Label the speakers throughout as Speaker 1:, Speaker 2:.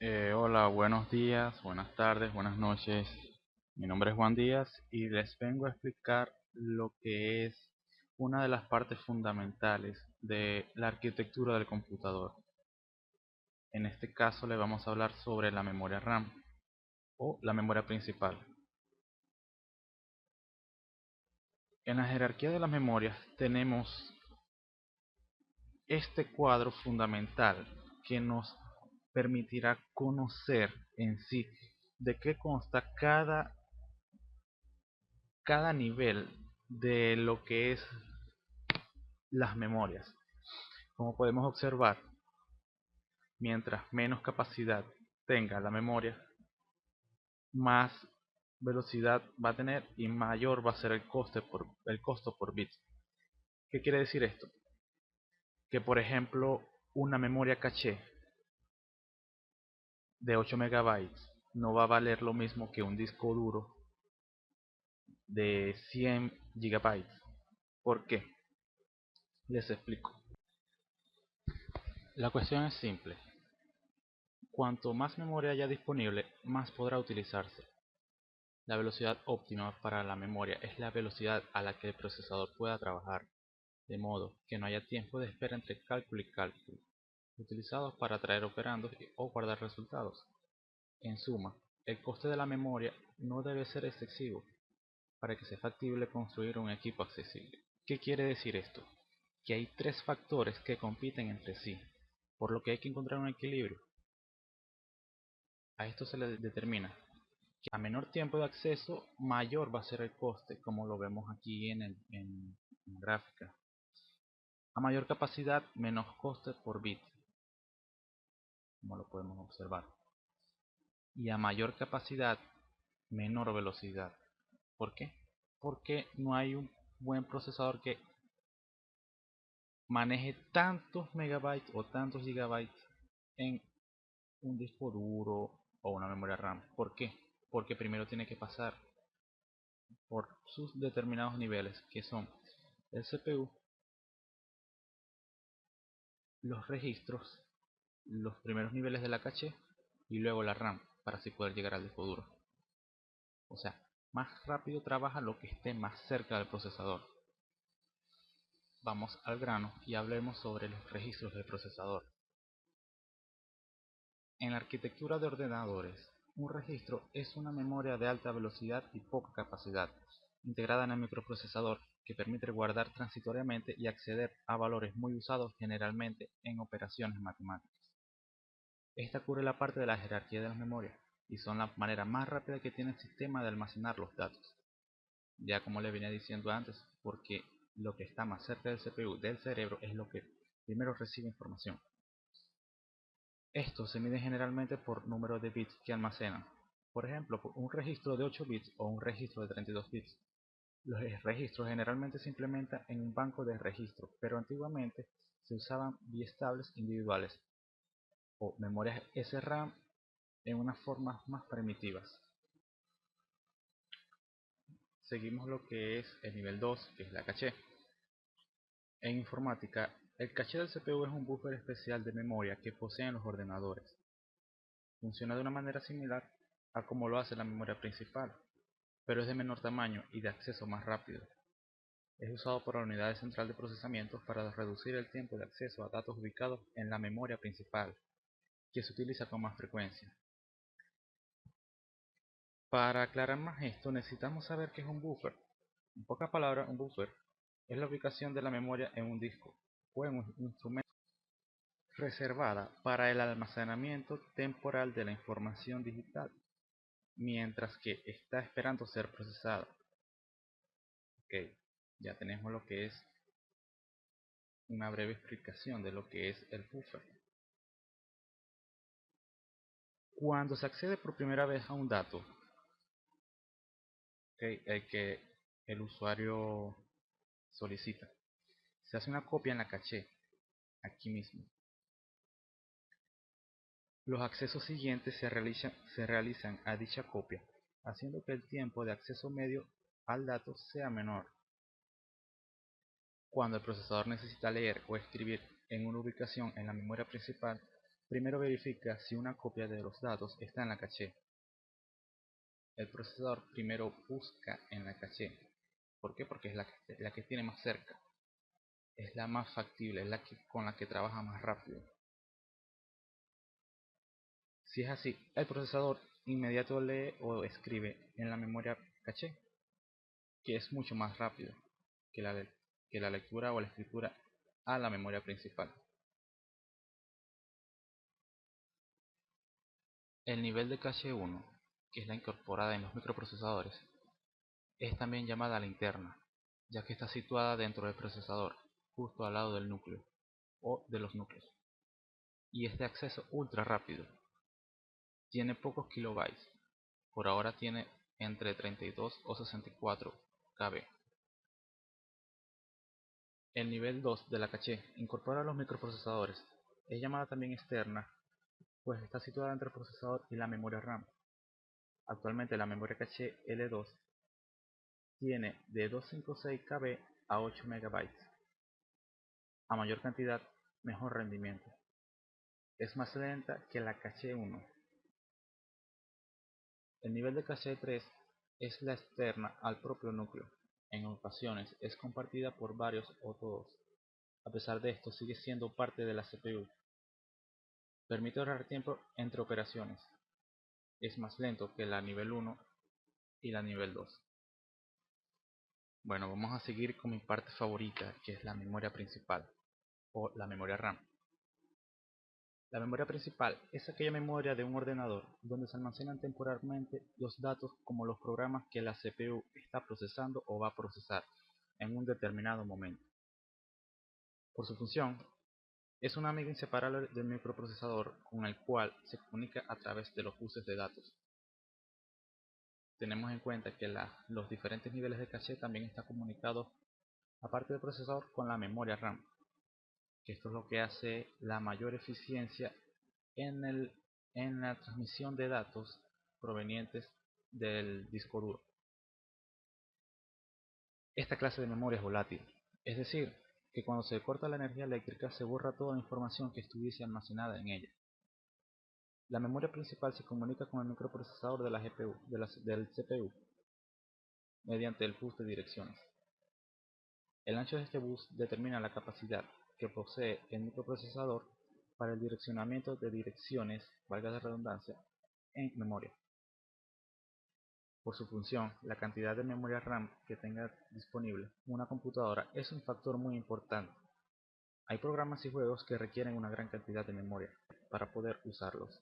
Speaker 1: Hola, buenos días, buenas tardes, buenas noches. Mi nombre es Juan Díaz y les vengo a explicar lo que es una de las partes fundamentales de la arquitectura del computador. En este caso le vamos a hablar sobre la memoria RAM o la memoria principal. En la jerarquía de las memorias tenemos este cuadro fundamental que nos permitirá conocer en sí de qué consta cada nivel de lo que es las memorias. Como podemos observar, mientras menos capacidad tenga la memoria, más velocidad va a tener y mayor va a ser el costo por bit. ¿Qué quiere decir esto? Que por ejemplo una memoria caché de 8 megabytes no va a valer lo mismo que un disco duro de 100 gigabytes. ¿Por qué? Les explico. La cuestión es simple. Cuanto más memoria haya disponible, más podrá utilizarse. La velocidad óptima para la memoria es la velocidad a la que el procesador pueda trabajar, de modo que no haya tiempo de espera entre cálculo y cálculo, utilizados para traer operandos o guardar resultados. En suma, el coste de la memoria no debe ser excesivo para que sea factible construir un equipo accesible. ¿Qué quiere decir esto? Que hay tres factores que compiten entre sí, por lo que hay que encontrar un equilibrio. A esto se le determina que a menor tiempo de acceso, mayor va a ser el coste, como lo vemos aquí en gráfica. A mayor capacidad, menos coste por bit, como lo podemos observar. Y a mayor capacidad, menor velocidad. ¿Por qué? Porque no hay un buen procesador que maneje tantos megabytes o tantos gigabytes en un disco duro o una memoria RAM. ¿Por qué? Porque primero tiene que pasar por sus determinados niveles, que son el CPU, los registros, los primeros niveles de la caché y luego la RAM para así poder llegar al disco duro. O sea, más rápido trabaja lo que esté más cerca del procesador. Vamos al grano y hablemos sobre los registros del procesador. En la arquitectura de ordenadores, un registro es una memoria de alta velocidad y poca capacidad, integrada en el microprocesador, que permite guardar transitoriamente y acceder a valores muy usados generalmente en operaciones matemáticas. Esta cubre la parte de la jerarquía de las memorias y son la manera más rápida que tiene el sistema de almacenar los datos. Ya como le venía diciendo antes, porque lo que está más cerca del CPU del cerebro es lo que primero recibe información. Esto se mide generalmente por número de bits que almacenan. Por ejemplo, por un registro de 8 bits o un registro de 32 bits. Los registros generalmente se implementan en un banco de registros, pero antiguamente se usaban biestables individuales o memorias SRAM en unas formas más primitivas. Seguimos lo que es el nivel 2, que es la caché. En informática, el caché del CPU es un buffer especial de memoria que poseen los ordenadores. Funciona de una manera similar a como lo hace la memoria principal, pero es de menor tamaño y de acceso más rápido. Es usado por la unidad central de procesamiento para reducir el tiempo de acceso a datos ubicados en la memoria principal, que se utiliza con más frecuencia. Para aclarar más esto, necesitamos saber qué es un buffer. En pocas palabras, un buffer es la ubicación de la memoria en un disco o en un instrumento reservada para el almacenamiento temporal de la información digital, mientras que está esperando ser procesada. Ok, ya tenemos lo que es una breve explicación de lo que es el buffer. Cuando se accede por primera vez a un dato, el que el usuario solicita, se hace una copia en la caché, aquí mismo. Los accesos siguientes se realizan a dicha copia, haciendo que el tiempo de acceso medio al dato sea menor. Cuando el procesador necesita leer o escribir en una ubicación en la memoria principal, Primero verifica si una copia de los datos está en la caché. El procesador primero busca en la caché. ¿Por qué? Porque es la que tiene más cerca. Es la más factible, es con la que trabaja más rápido. Si es así, el procesador inmediato lee o escribe en la memoria caché, que es mucho más rápido que la lectura o la escritura a la memoria principal. El nivel de caché 1, que es la incorporada en los microprocesadores, es también llamada la interna, ya que está situada dentro del procesador, justo al lado del núcleo o de los núcleos, y es de acceso ultra rápido. Tiene pocos kilobytes, por ahora tiene entre 32 o 64 KB. El nivel 2 de la caché incorpora a los microprocesadores. Es llamada también externa, pues está situada entre el procesador y la memoria RAM. Actualmente la memoria caché L2 tiene de 256 KB a 8 MB. A mayor cantidad, mejor rendimiento. Es más lenta que la caché 1. El nivel de caché 3 es la externa al propio núcleo. En ocasiones es compartida por varios o todos. A pesar de esto, sigue siendo parte de la CPU. Permite ahorrar tiempo entre operaciones. Es más lento que la nivel 1 y la nivel 2. Bueno, vamos a seguir con mi parte favorita, que es la memoria principal o la memoria RAM. La memoria principal es aquella memoria de un ordenador donde se almacenan temporalmente los datos como los programas que la CPU está procesando o va a procesar en un determinado momento. Por su función, es una amiga inseparable del microprocesador con el cual se comunica a través de los buses de datos. Tenemos en cuenta que los diferentes niveles de caché también están comunicados, aparte del procesador, con la memoria RAM, que esto es lo que hace la mayor eficiencia en la transmisión de datos provenientes del disco duro. Esta clase de memoria es volátil, es decir, que cuando se corta la energía eléctrica se borra toda la información que estuviese almacenada en ella. La memoria principal se comunica con el microprocesador de la GPU, del CPU mediante el bus de direcciones. El ancho de este bus determina la capacidad que posee el microprocesador para el direccionamiento de direcciones, valga la redundancia, en memoria. Por su función, la cantidad de memoria RAM que tenga disponible una computadora es un factor muy importante. Hay programas y juegos que requieren una gran cantidad de memoria para poder usarlos.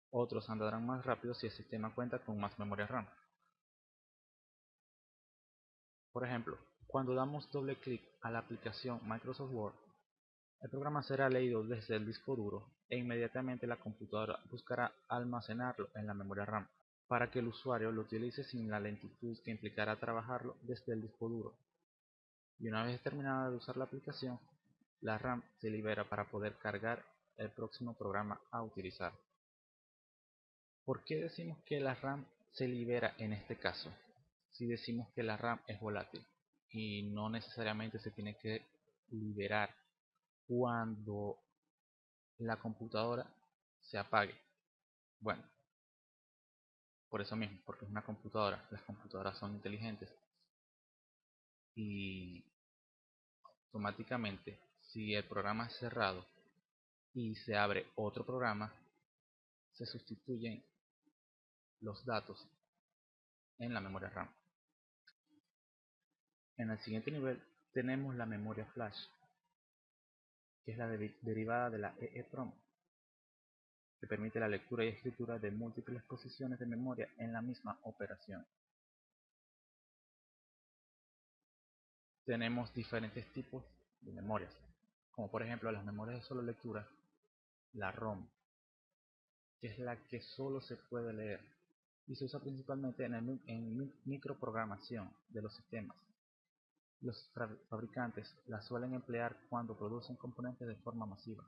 Speaker 1: Otros andarán más rápido si el sistema cuenta con más memoria RAM. Por ejemplo, cuando damos doble clic a la aplicación Microsoft Word, el programa será leído desde el disco duro e inmediatamente la computadora buscará almacenarlo en la memoria RAM, para que el usuario lo utilice sin la lentitud que implicará trabajarlo desde el disco duro. Y una vez terminada de usar la aplicación, la RAM se libera para poder cargar el próximo programa a utilizar. ¿Por qué decimos que la RAM se libera en este caso? Si decimos que la RAM es volátil y no necesariamente se tiene que liberar cuando la computadora se apague. Bueno, por eso mismo, porque es una computadora. Las computadoras son inteligentes y automáticamente, si el programa es cerrado y se abre otro programa, se sustituyen los datos en la memoria RAM. En el siguiente nivel tenemos la memoria flash, que es la derivada de la EEPROM, que permite la lectura y escritura de múltiples posiciones de memoria en la misma operación. Tenemos diferentes tipos de memorias, como por ejemplo las memorias de solo lectura, la ROM, que es la que solo se puede leer y se usa principalmente en microprogramación de los sistemas. Los fabricantes la suelen emplear cuando producen componentes de forma masiva.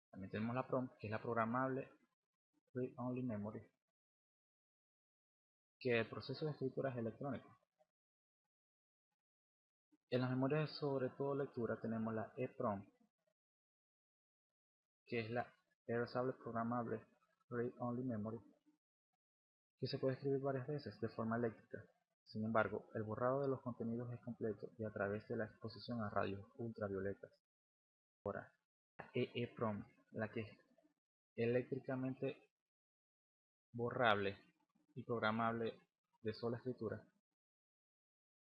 Speaker 1: También tenemos la PROM, que es la programable Read Only Memory, que el proceso de escritura es electrónico. En las memorias sobre todo lectura tenemos la EPROM, que es la Reversible Programmable Read-Only Memory, que se puede escribir varias veces de forma eléctrica. Sin embargo, el borrado de los contenidos es completo y a través de la exposición a rayos ultravioletas. Ahora, la EEPROM, la que es eléctricamente borrable y programable de sola escritura,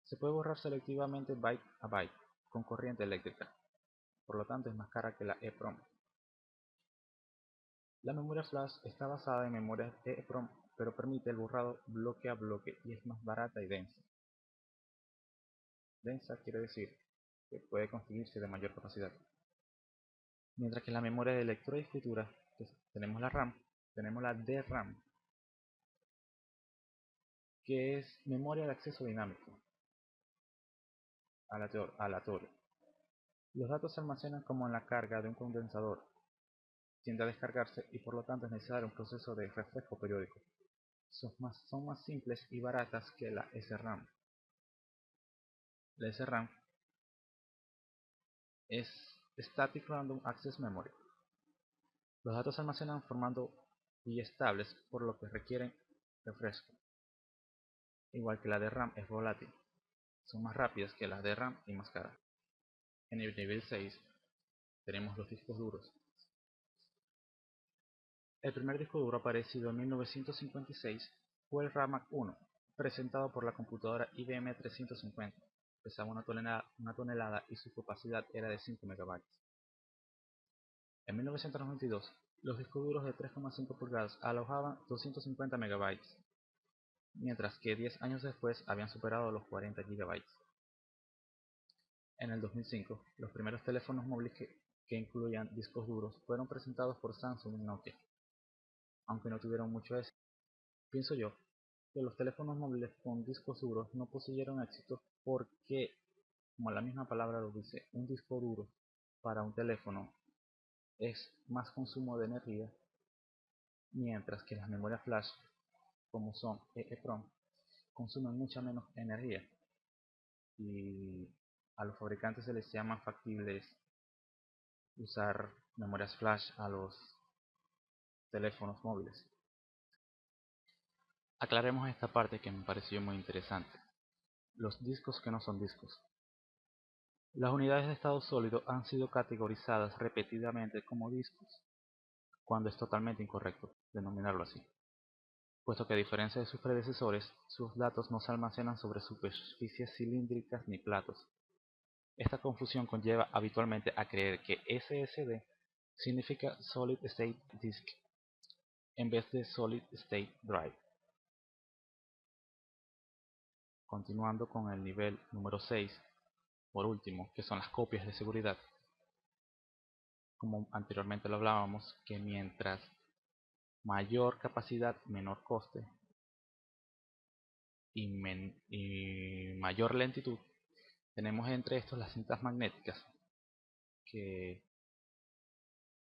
Speaker 1: se puede borrar selectivamente byte a byte con corriente eléctrica, por lo tanto es más cara que la EEPROM. La memoria flash está basada en memorias EEPROM, pero permite el borrado bloque a bloque y es más barata y densa. Densa quiere decir que puede conseguirse de mayor capacidad. Mientras que en la memoria de lectura y escritura tenemos la RAM, tenemos la DRAM, que es memoria de acceso dinámico, aleatorio. Los datos se almacenan como en la carga de un condensador, tiende a descargarse y por lo tanto es necesario un proceso de refresco periódico. Son más simples y baratas que la SRAM. La SRAM es Static Random Access Memory. Los datos se almacenan formando biestables por lo que requieren refresco. Igual que la DRAM es volátil, son más rápidas que las DRAM y más caras. En el nivel 6 tenemos los discos duros. El primer disco duro aparecido en 1956 fue el RAMAC 1, presentado por la computadora IBM 350. Pesaba una tonelada y su capacidad era de 5 MB. En 1992, los discos duros de 3,5 pulgadas alojaban 250 MB, mientras que 10 años después habían superado los 40 GB. En el 2005, los primeros teléfonos móviles que incluían discos duros fueron presentados por Samsung y Nokia, aunque no tuvieron mucho éxito. Pienso yo que los teléfonos móviles con discos duros no poseyeron éxito porque, como la misma palabra lo dice, un disco duro para un teléfono es más consumo de energía, mientras que las memorias flash, como son EEPROM, consumen mucha menos energía y a los fabricantes se les llama factibles usar memorias flash a los teléfonos móviles. Aclaremos esta parte que me pareció muy interesante. Los discos que no son discos. Las unidades de estado sólido han sido categorizadas repetidamente como discos, cuando es totalmente incorrecto denominarlo así, puesto que a diferencia de sus predecesores, sus datos no se almacenan sobre superficies cilíndricas ni platos. Esta confusión conlleva habitualmente a creer que SSD significa Solid State Disk en vez de Solid State Drive. Continuando con el nivel número 6, por último, que son las copias de seguridad. Como anteriormente lo hablábamos, que mientras mayor capacidad, menor coste y mayor lentitud, tenemos entre estos las cintas magnéticas, que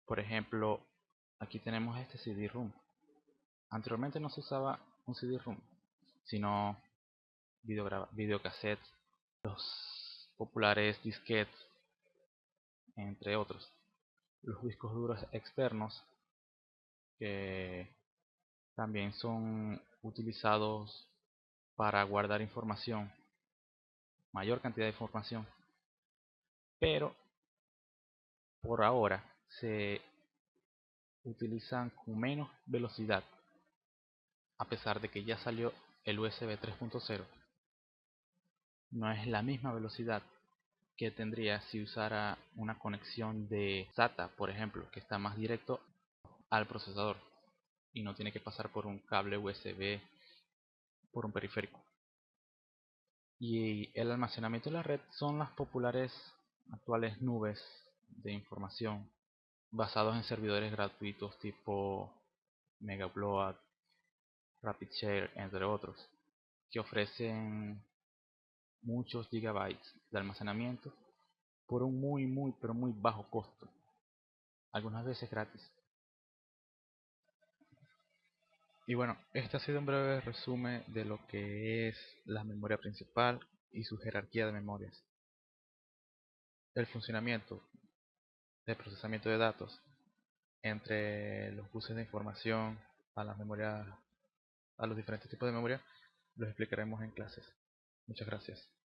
Speaker 1: por ejemplo, aquí tenemos este CD-ROM. Anteriormente no se usaba un CD-ROM, sino videocassettes, los populares disquetes, entre otros. Los discos duros externos, que también son utilizados para guardar información, mayor cantidad de información, pero por ahora se utilizan con menos velocidad, a pesar de que ya salió el USB 3.0. No es la misma velocidad que tendría si usara una conexión de SATA, por ejemplo, que está más directo al procesador y no tiene que pasar por un cable USB, por un periférico. Y el almacenamiento de la red son las populares actuales nubes de información basados en servidores gratuitos tipo Megaupload, RapidShare, entre otros, que ofrecen muchos gigabytes de almacenamiento por un pero muy bajo costo, algunas veces gratis. Y bueno, este ha sido un breve resumen de lo que es la memoria principal y su jerarquía de memorias, el funcionamiento del procesamiento de datos entre los buses de información a las memorias, a los diferentes tipos de memoria, los explicaremos en clases. Muchas gracias.